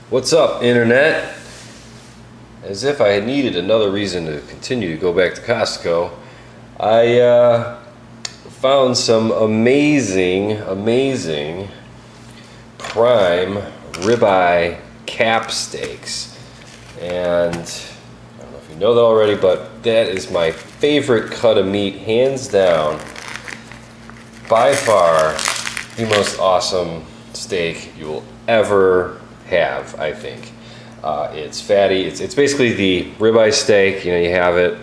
What's up, Internet? As if I had needed another reason to continue to go back to Costco, I found some amazing prime ribeye cap steaks. And I don't know if you know that already, but that is my favorite cut of meat, hands down. By far, the most awesome steak you will ever have, I think. It's fatty. It's basically the ribeye steak. You know, you have it.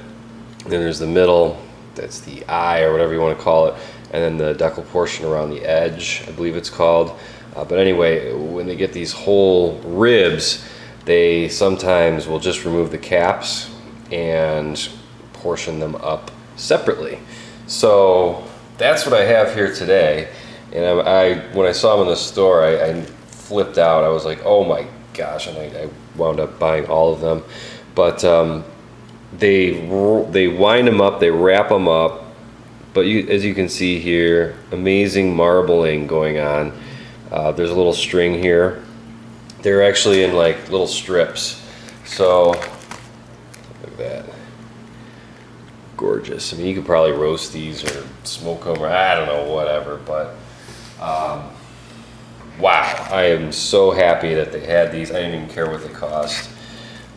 Then there's the middle. That's the eye or whatever you want to call it, and then the decal portion around the edge, I believe it's called. But anyway, when they get these whole ribs, they sometimes will just remove the caps and portion them up separately. So that's what I have here today. And when I saw them in the store, I flipped out. I was like, oh my gosh, and I wound up buying all of them. But they wind them up, they wrap them up, but as you can see here, amazing marbling going on. There's a little string here. They're actually in like little strips. So look at that. Gorgeous. I mean, you could probably roast these or smoke them, or I don't know, whatever, but wow, I am so happy that they had these. I didn't even care what they cost,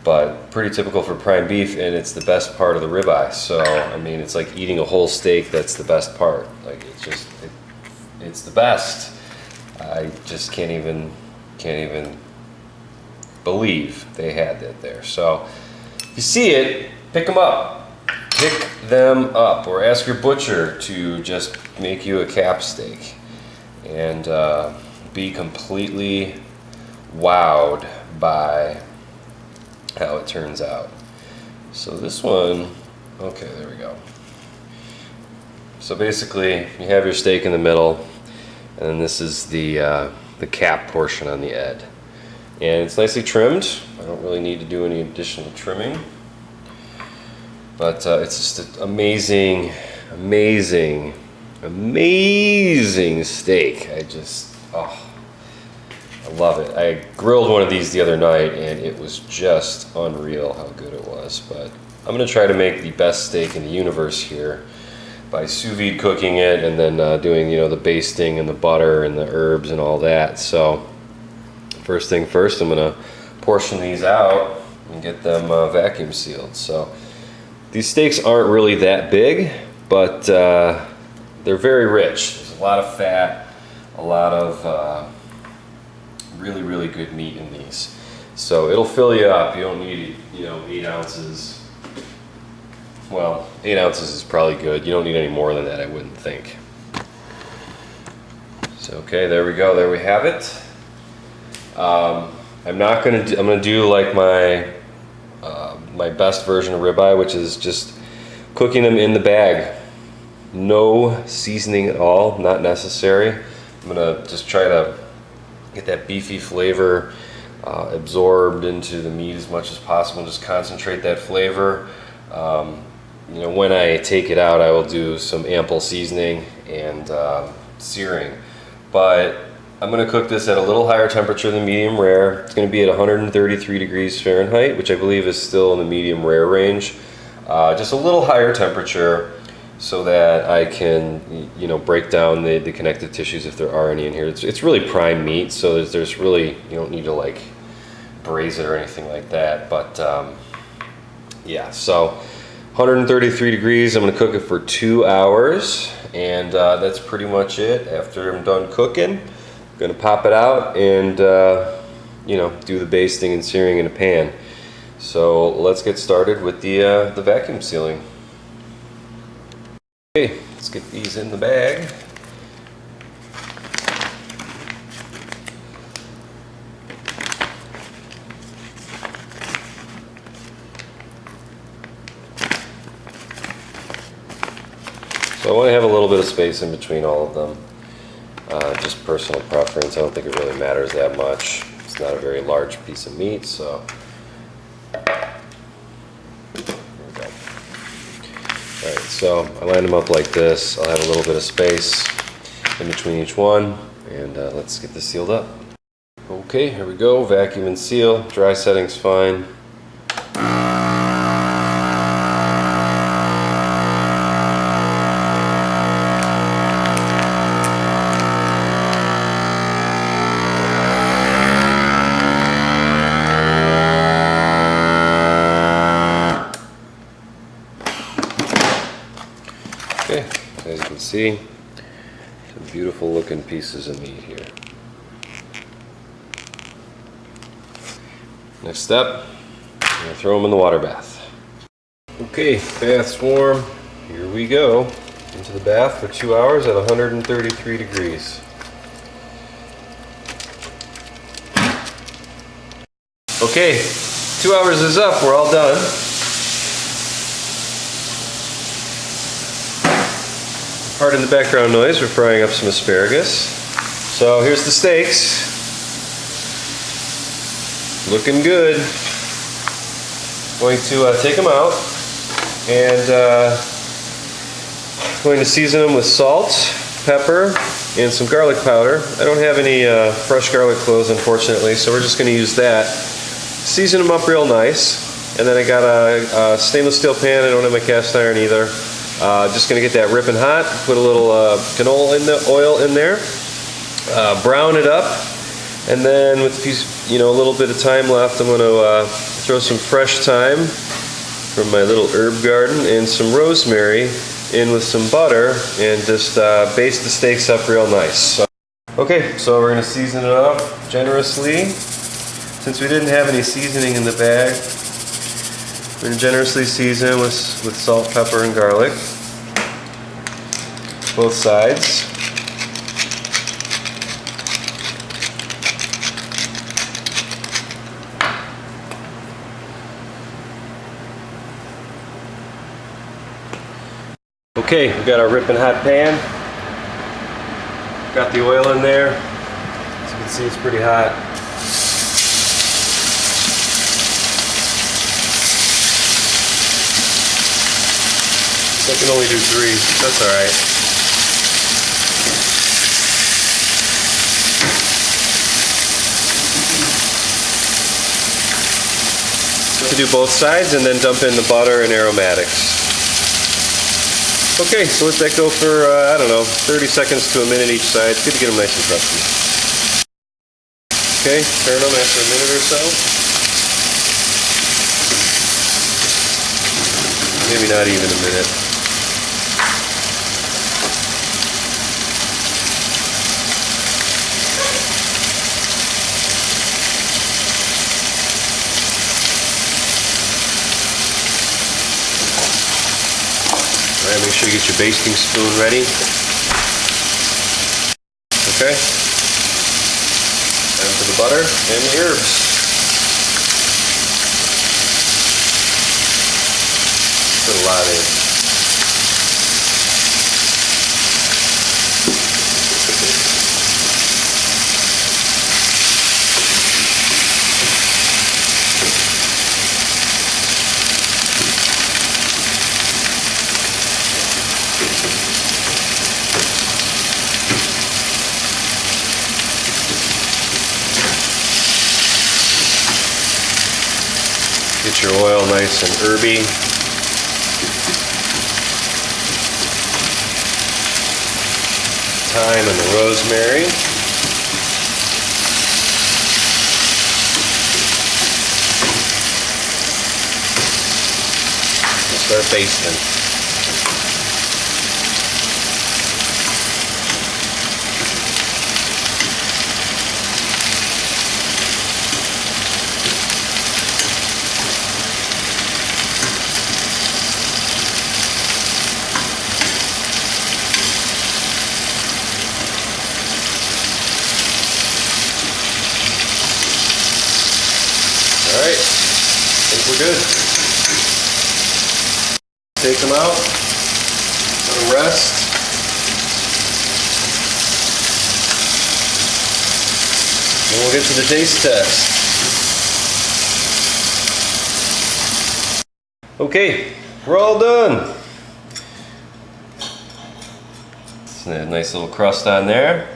but pretty typical for prime beef, and it's the best part of the ribeye. So I mean, it's like eating a whole steak. That's the best part. Like it's the best. I just can't even believe they had that there. So if you see it, pick them up. Pick them up, or ask your butcher to just make you a cap steak, and be completely wowed by how it turns out. So this one, okay, there we go. So basically, you have your steak in the middle, and then this is the cap portion on the end. And it's nicely trimmed. I don't really need to do any additional trimming. But it's just an amazing steak. I love it. I grilled one of these the other night, and it was just unreal how good it was. But I'm gonna try to make the best steak in the universe here by sous vide cooking it, and then doing, you know, the basting and the butter and the herbs and all that. So first thing first, I'm gonna portion these out and get them vacuum sealed. So these steaks aren't really that big, but they're very rich. There's a lot of fat, a lot of really good meat in these. So it'll fill you up. You don't need, you know, 8 ounces. Well, 8 ounces is probably good. You don't need any more than that, I wouldn't think. So okay, there we go. There we have it. I'm gonna do like my best version of ribeye, which is just cooking them in the bag. No seasoning at all, not necessary. I'm gonna just try to get that beefy flavor absorbed into the meat as much as possible. Just concentrate that flavor. You know, when I take it out, I will do some ample seasoning and searing. But I'm going to cook this at a little higher temperature than medium rare. It's going to be at 133 degrees Fahrenheit, which I believe is still in the medium rare range. Just a little higher temperature so that I can, you know, break down the connective tissues if there are any in here. It's really prime meat, so there's really, you don't need to like braise it or anything like that. But yeah, so 133 degrees. I'm going to cook it for 2 hours, and that's pretty much it. After I'm done cooking, I'm going to pop it out and you know, do the basting and searing in a pan. So let's get started with the vacuum sealing. Okay, let's get these in the bag. So I want to have a little bit of space in between all of them. Just personal preference. I don't think it really matters that much. It's not a very large piece of meat, so there we go. Alright, so I line them up like this. I'll have a little bit of space in between each one, and let's get this sealed up. Okay, here we go. Vacuum and seal. Dry setting's fine. Okay, as you can see, some beautiful looking pieces of meat here. Next step, I'm going to throw them in the water bath. Okay, bath's warm. Here we go. Into the bath for 2 hours at 133 degrees. Okay, 2 hours is up. We're all done. Pardon the background noise, we're frying up some asparagus. So here's the steaks. Looking good. Going to take them out and going to season them with salt, pepper, and some garlic powder. I don't have any fresh garlic cloves, unfortunately, so we're just going to use that. Season them up real nice. And then I got a stainless steel pan. I don't have my cast iron either. Just going to get that ripping hot, put a little canola oil in there, brown it up, and then with a little bit of thyme left, I'm going to throw some fresh thyme from my little herb garden and some rosemary in with some butter and just baste the steaks up real nice. Okay, so we're going to season it up generously. Since we didn't have any seasoning in the bag, we're going to generously season with salt, pepper, and garlic. Both sides. Okay, we got our ripping hot pan. Got the oil in there. As you can see, it's pretty hot. I can only do 3, that's alright. To do both sides and then dump in the butter and aromatics. Okay, so let that go for, I don't know, 30 seconds to a minute each side. It's good to get them nice and crusty. Okay, turn them after a minute or so. Maybe not even a minute. Alright, make sure you get your basting spoon ready. Okay. Time for the butter and the herbs. Put a lot in. Get your oil nice and herby. Thyme and the rosemary. We'll start basting. Alright, I think we're good. Take them out, let them rest. And we'll get to the taste test. Okay, we're all done. It's a nice little crust on there.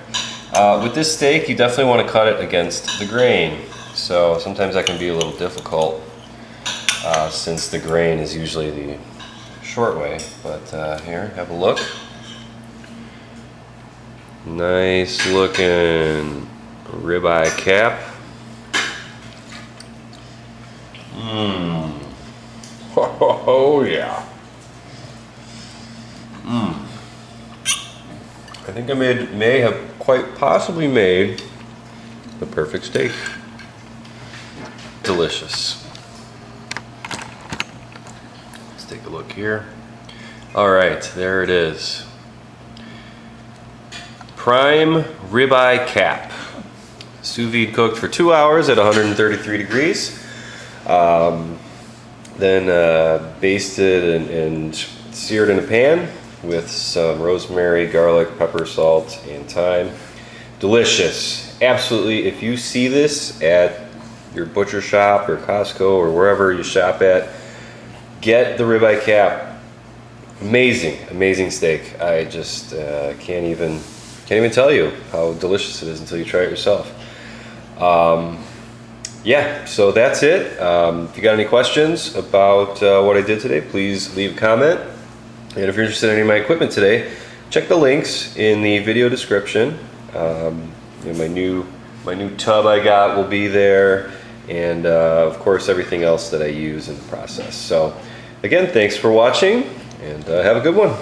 With this steak, you definitely want to cut it against the grain. So sometimes that can be a little difficult since the grain is usually the short way. But here, have a look. Nice looking ribeye cap. Mmm. Oh yeah. Mmm. I think I may have quite possibly made the perfect steak. Delicious. Let's take a look here. All right, there it is. Prime ribeye cap. Sous vide cooked for 2 hours at 133 degrees. Then basted and seared in a pan with some rosemary, garlic, pepper, salt, and thyme. Delicious. Absolutely. If you see this at your butcher shop or Costco or wherever you shop at, get the ribeye cap. Amazing, amazing steak. I just can't even tell you how delicious it is until you try it yourself. Yeah, so that's it. If you got any questions about what I did today, please leave a comment. And if you're interested in any of my equipment today, check the links in the video description. My new tub I got will be there, and of course everything else that I use in the process. So again, thanks for watching, and have a good one.